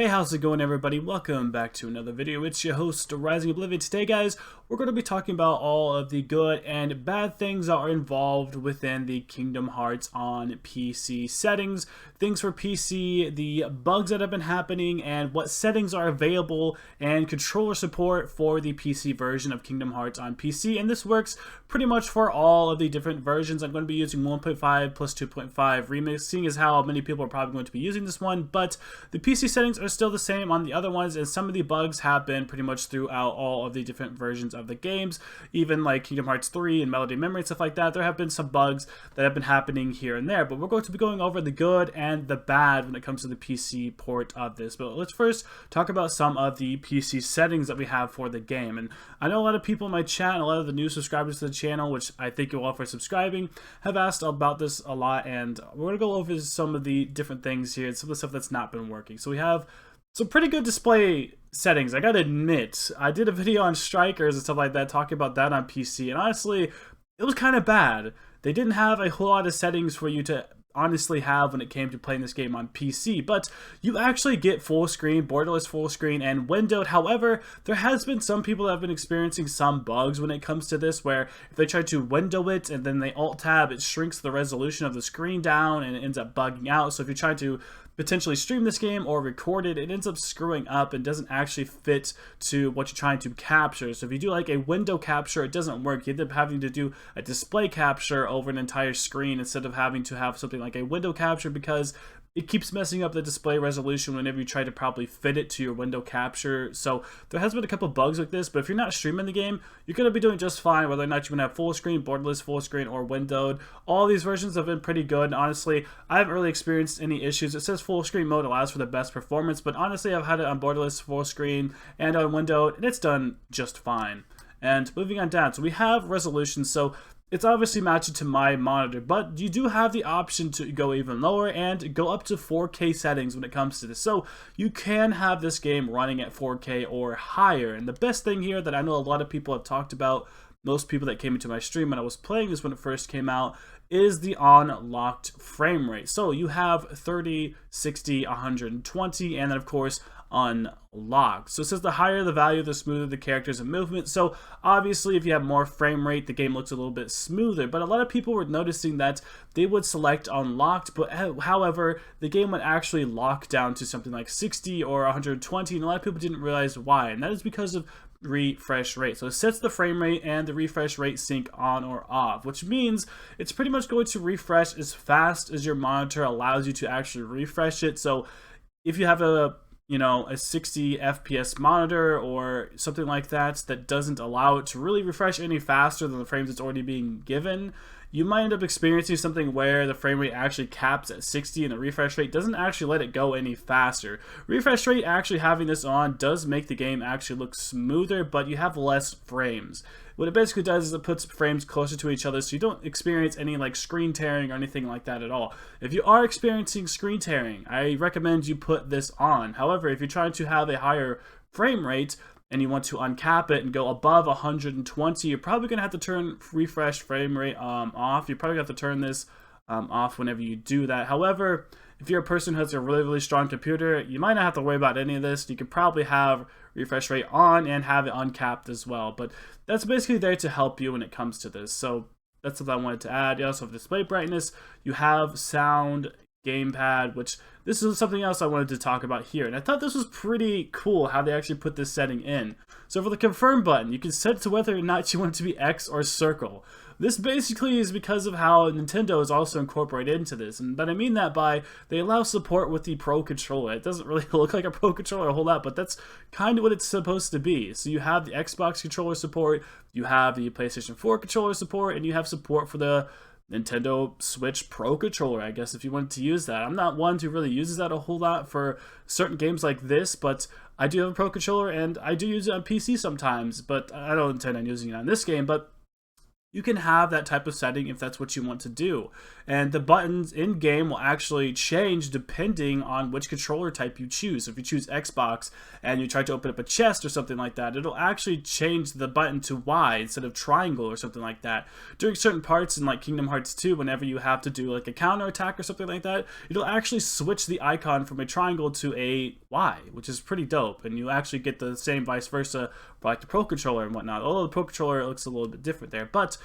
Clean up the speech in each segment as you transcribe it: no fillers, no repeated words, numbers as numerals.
Hey, how's it going, everybody? Welcome back to another video. It's your host, Rising Oblivion. Today, guys, we're going to be talking about all of the good and bad things that are involved within the Kingdom Hearts on PC settings, things for PC, the bugs that have been happening, and what settings are available, and controller support for the PC version of Kingdom Hearts on PC. And this works pretty much for all of the different versions. I'm going to be using 1.5 plus 2.5 remix, seeing as how many people are probably going to be using this one, but the PC settings are still the same on the other ones, and some of the bugs have been pretty much throughout all of the different versions of the games, even like Kingdom Hearts 3 and Melody Memory and stuff like that. There have been some bugs that have been happening here and there, but we're going to be going over the good and the bad when it comes to the PC port of this. But let's first talk about some of the PC settings that we have for the game. And I know a lot of people in my chat and a lot of the new subscribers to the channel, which I thank you all for subscribing, have asked about this a lot, and we're going to go over some of the different things here and some of the stuff that's not been working. So we have some pretty good display settings. I gotta admit, I did a video on strikers and stuff like that, talking about that on PC, and honestly, it was kind of bad. They didn't have a whole lot of settings for you to honestly have when it came to playing this game on PC, but you actually get full screen, borderless full screen, and windowed. However, there has been some people that have been experiencing some bugs when it comes to this, where if they try to window it and then they alt tab, it shrinks the resolution of the screen down and it ends up bugging out. So if you're trying to potentially stream this game or record it, it ends up screwing up and doesn't actually fit to what you're trying to capture. So if you do like a window capture, it doesn't work. You end up having to do a display capture over an entire screen instead of having to have something like a window capture, because it keeps messing up the display resolution whenever you try to probably fit it to your window capture. So there has been a couple bugs like this, but if you're not streaming the game, you're going to be doing just fine, whether or not you're going to have full screen, borderless full screen, or windowed. All these versions have been pretty good, and honestly, I haven't really experienced any issues. It says full screen mode allows for the best performance, but honestly, I've had it on borderless full screen and on windowed, and it's done just fine. And moving on down, so we have resolution. So it's obviously matching to my monitor, but you do have the option to go even lower and go up to 4K settings when it comes to this. So you can have this game running at 4K or higher. And the best thing here that I know a lot of people have talked about, most people that came into my stream when I was playing this when it first came out, is the unlocked frame rate. So you have 30, 60, 120, and then of course unlocked. So it says the higher the value, the smoother the characters and movement. So obviously if you have more frame rate, the game looks a little bit smoother, but a lot of people were noticing that they would select unlocked, but however the game would actually lock down to something like 60 or 120, and a lot of people didn't realize why, and that is because of refresh rate. So it sets the frame rate and the refresh rate sync on or off, which means it's pretty much going to refresh as fast as your monitor allows you to actually refresh it. So if you have a 60 FPS monitor or something like that that doesn't allow it to really refresh any faster than the frames it's already being given, you might end up experiencing something where the frame rate actually caps at 60 and the refresh rate doesn't actually let it go any faster. Refresh rate, actually having this on, does make the game actually look smoother, but you have less frames. What it basically does is it puts frames closer to each other so you don't experience any like screen tearing or anything like that at all. If you are experiencing screen tearing, I recommend you put this on. However, if you're trying to have a higher frame rate and you want to uncap it and go above 120, you're probably going to have to turn refresh frame rate off. You're probably going to have to turn this off whenever you do that. However, if you're a person who has a really, really strong computer, you might not have to worry about any of this. You could probably have refresh rate on and have it uncapped as well. But that's basically there to help you when it comes to this. So that's what I wanted to add. You also have display brightness. You have sound, gamepad, which this is something else I wanted to talk about here. And I thought this was pretty cool how they actually put this setting in. So for the confirm button, you can set it to whether or not you want it to be X or circle. This basically is because of how Nintendo is also incorporated into this. And but I mean that by they allow support with the Pro Controller. It doesn't really look like a Pro Controller a whole lot, but that's kind of what it's supposed to be. So you have the Xbox controller support, you have the PlayStation 4 controller support, and you have support for the Nintendo Switch Pro Controller, I guess, if you wanted to use that. I'm not one who really uses that a whole lot for certain games like this, but I do have a Pro Controller, and I do use it on PC sometimes, but I don't intend on using it on this game. But you can have that type of setting if that's what you want to do. And the buttons in game will actually change depending on which controller type you choose. So if you choose Xbox and you try to open up a chest or something like that, it'll actually change the button to Y instead of triangle or something like that. During certain parts in like Kingdom Hearts 2, whenever you have to do like a counter attack or something like that, it'll actually switch the icon from a triangle to a Y, which is pretty dope. And you actually get the same vice versa for like the Pro Controller and whatnot. Although the Pro Controller looks a little bit different there. But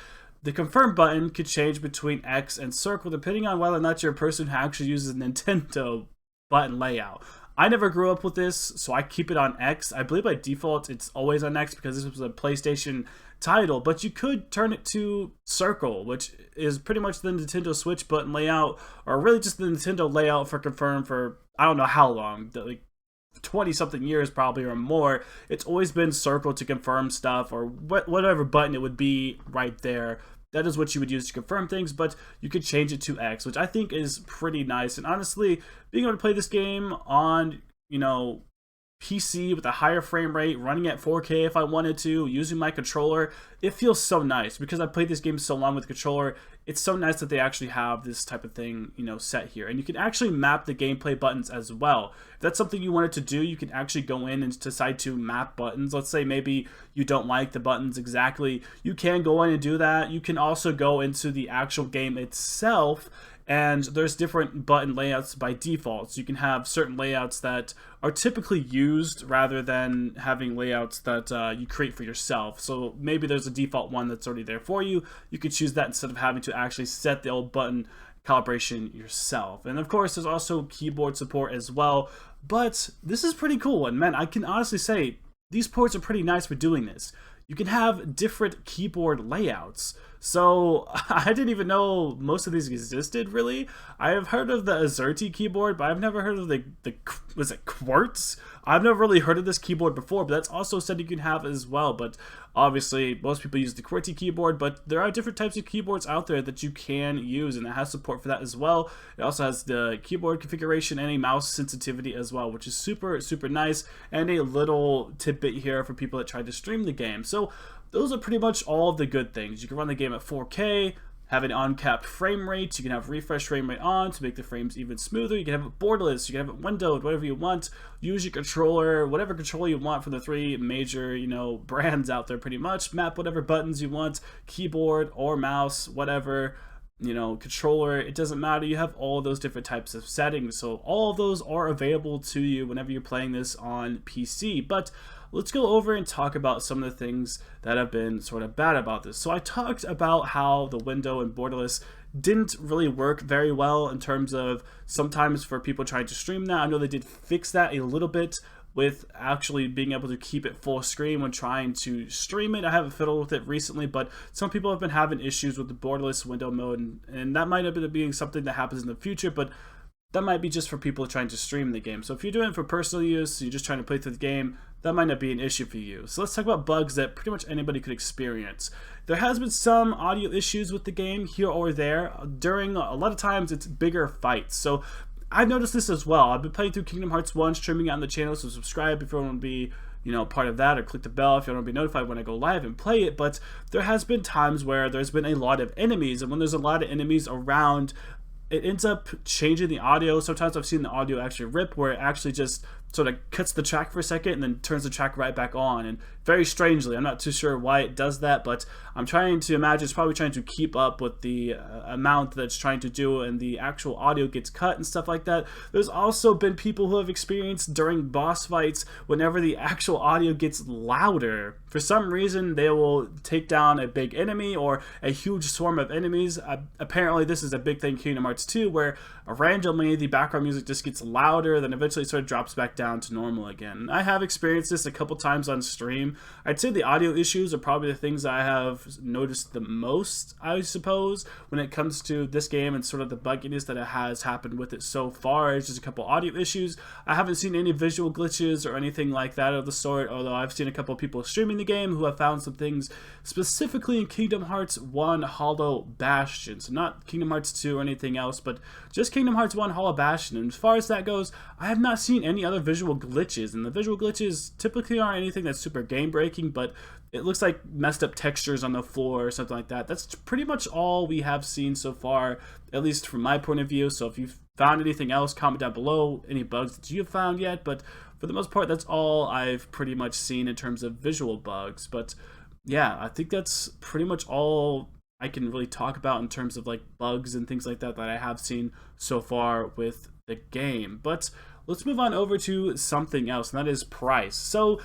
the confirm button could change between X and circle depending on whether or not you're a person who actually uses Nintendo button layout. I never grew up with this, so I keep it on X. I believe by default it's always on X because this was a PlayStation title, but you could turn it to circle, which is pretty much the Nintendo Switch button layout, or really just the Nintendo layout for confirm for I don't know how long, like 20 something years probably or more. It's always been circle to confirm stuff, or whatever button it would be right there. That is what you would use to confirm things, but you could change it to X, which I think is pretty nice. And honestly, being able to play this game on, PC with a higher frame rate, running at 4K if I wanted to, using my controller, it feels so nice. Because I played this game so long with the controller, it's so nice that they actually have this type of thing, set here. And you can actually map the gameplay buttons as well. If that's something you wanted to do, you can actually go in and decide to map buttons. Let's say maybe you don't like the buttons exactly. You can go in and do that. You can also go into the actual game itself, and there's different button layouts by default. So you can have certain layouts that are typically used rather than having layouts that you create for yourself. So maybe there's a default one that's already there for you. You could choose that instead of having to actually set the old button calibration yourself. And of course, there's also keyboard support as well. But this is pretty cool. And man, I can honestly say these ports are pretty nice for doing this. You can have different keyboard layouts. So I didn't even know most of these existed, really. I have heard of the Azerty keyboard, but I've never heard of the was it Quartz? I've never really heard of this keyboard before, but that's also said you can have as well. But obviously, most people use the QWERTY keyboard, but there are different types of keyboards out there that you can use, and it has support for that as well. It also has the keyboard configuration and a mouse sensitivity as well, which is super, super nice, and a little tidbit here for people that try to stream the game. So those are pretty much all of the good things. You can run the game at 4K, have an uncapped frame rate, you can have refresh frame rate on to make the frames even smoother, you can have it borderless, you can have it windowed, whatever you want, use your controller, whatever controller you want from the three major, brands out there pretty much, map whatever buttons you want, keyboard or mouse, whatever, controller, it doesn't matter, you have all those different types of settings, so all of those are available to you whenever you're playing this on PC. But let's go over and talk about some of the things that have been sort of bad about this. So I talked about how the window and borderless didn't really work very well in terms of sometimes for people trying to stream that. I know they did fix that a little bit with actually being able to keep it full screen when trying to stream it. I haven't fiddled with it recently, but some people have been having issues with the borderless window mode, and that might end up being something that happens in the future, but that might be just for people trying to stream the game. So if you're doing it for personal use, you're just trying to play through the game, that might not be an issue for you. So let's talk about bugs that pretty much anybody could experience. There has been some audio issues with the game here or there. During a lot of times it's bigger fights. So I've noticed this as well. I've been playing through Kingdom Hearts 1, streaming it on the channel, so subscribe if you want to be part of that, or click the bell if you want to be notified when I go live and play it. But there has been times where there's been a lot of enemies, and when there's a lot of enemies around, it ends up changing the audio. Sometimes I've seen the audio actually rip, where it actually just sort of cuts the track for a second and then turns the track right back on. And very strangely, I'm not too sure why it does that, but I'm trying to imagine it's probably trying to keep up with the amount that it's trying to do, and the actual audio gets cut and stuff like that. There's also been people who have experienced during boss fights, whenever the actual audio gets louder, for some reason they will take down a big enemy or a huge swarm of enemies. Apparently this is a big thing in Kingdom Hearts 2, where randomly the background music just gets louder, then eventually sort of drops back down to normal again. I have experienced this a couple times on stream. I'd say the audio issues are probably the things I have noticed the most, I suppose, when it comes to this game and sort of the bugginess that it has happened with it so far. It's just a couple audio issues. I haven't seen any visual glitches or anything like that of the sort, although I've seen a couple people streaming the game who have found some things specifically in Kingdom Hearts 1 Hollow Bastion. So not Kingdom Hearts 2 or anything else, but just Kingdom Hearts 1 Hollow Bastion. And as far as that goes, I have not seen any other visual glitches, and the visual glitches typically aren't anything that's super game breaking, but it looks like messed up textures on the floor or something like that. That's pretty much all we have seen so far, at least from my point of view. So if you've found anything else, comment down below any bugs that you've found yet, but for the most part, that's all I've pretty much seen in terms of visual bugs. But yeah, I think that's pretty much all I can really talk about in terms of like bugs and things like that that I have seen so far with the game. But let's move on over to something else, and that is price. So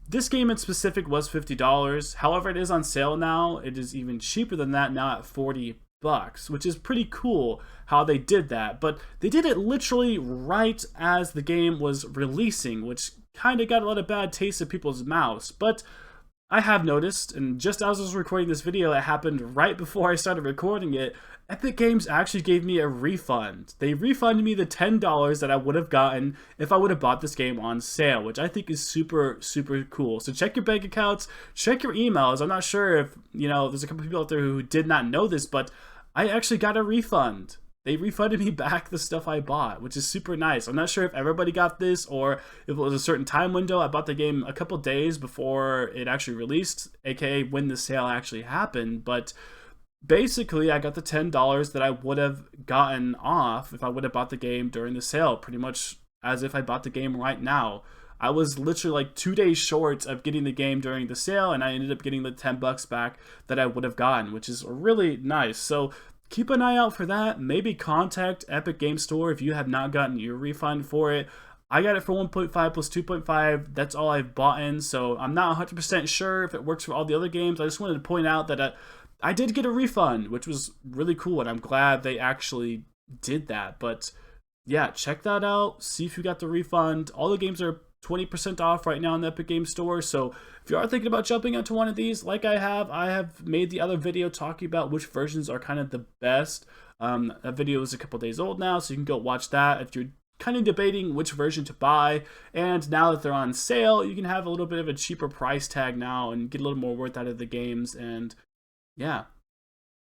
this game in specific was $50. However, it is on sale now. It is even cheaper than that now at $40, which is pretty cool how they did that. But they did it literally right as the game was releasing, which kind of got a lot of bad taste in people's mouths. But I have noticed, and just as I was recording this video, it happened right before I started recording it, Epic Games actually gave me a refund. They refunded me the $10 that I would have gotten if I would have bought this game on sale, which I think is super, super cool. So check your bank accounts, check your emails. I'm not sure if, there's a couple people out there who did not know this, but I actually got a refund. They refunded me back the stuff I bought, which is super nice. I'm not sure if everybody got this or if it was a certain time window. I bought the game a couple days before it actually released, aka when the sale actually happened. But basically, I got the $10 that I would have gotten off if I would have bought the game during the sale, pretty much as if I bought the game right now. I was literally like 2 days short of getting the game during the sale, and I ended up getting the $10 back that I would have gotten, which is really nice. So keep an eye out for that. Maybe contact Epic Game Store if you have not gotten your refund for it. I got it for 1.5 plus 2.5. That's all I've bought in, so I'm not 100% sure if it works for all the other games. I just wanted to point out that I did get a refund, which was really cool, and I'm glad they actually did that. But yeah, check that out. See if you got the refund. All the games are 20% off right now in the Epic Game Store, so if you are thinking about jumping into one of these, like I have made the other video talking about which versions are kind of the best. That video is a couple days old now, so you can go watch that if you're kind of debating which version to buy. And now that they're on sale, you can have a little bit of a cheaper price tag now and get a little more worth out of the games. And yeah,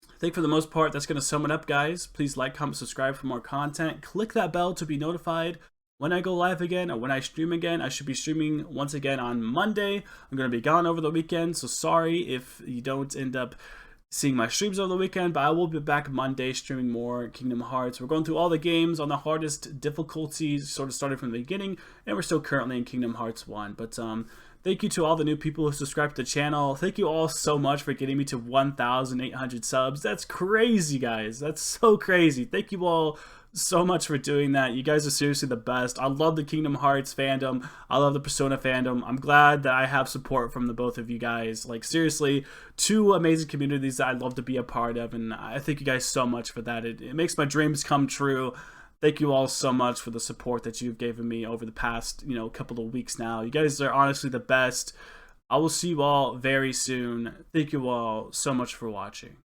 I think for the most part, that's going to sum it up, guys. Please like, comment, subscribe for more content. Click that bell to be notified when I go live again or when I stream again. I should be streaming once again on Monday. I'm going to be gone over the weekend, so sorry if you don't end up seeing my streams over the weekend, but I will be back Monday streaming more Kingdom Hearts. We're going through all the games on the hardest difficulties, sort of starting from the beginning, and we're still currently in Kingdom Hearts 1. But thank you to all the new people who subscribed to the channel. Thank you all so much for getting me to 1,800 subs. That's crazy, guys. That's so crazy. Thank you all so much for doing that. You guys are seriously the best. I love the Kingdom Hearts fandom. I love the Persona fandom. I'm glad that I have support from the both of you guys. Like, seriously, two amazing communities that I'd love to be a part of, and I thank you guys so much for that. It makes my dreams come true. Thank you all so much for the support that you've given me over the past, couple of weeks now. You guys are honestly the best. I will see you all very soon. Thank you all so much for watching.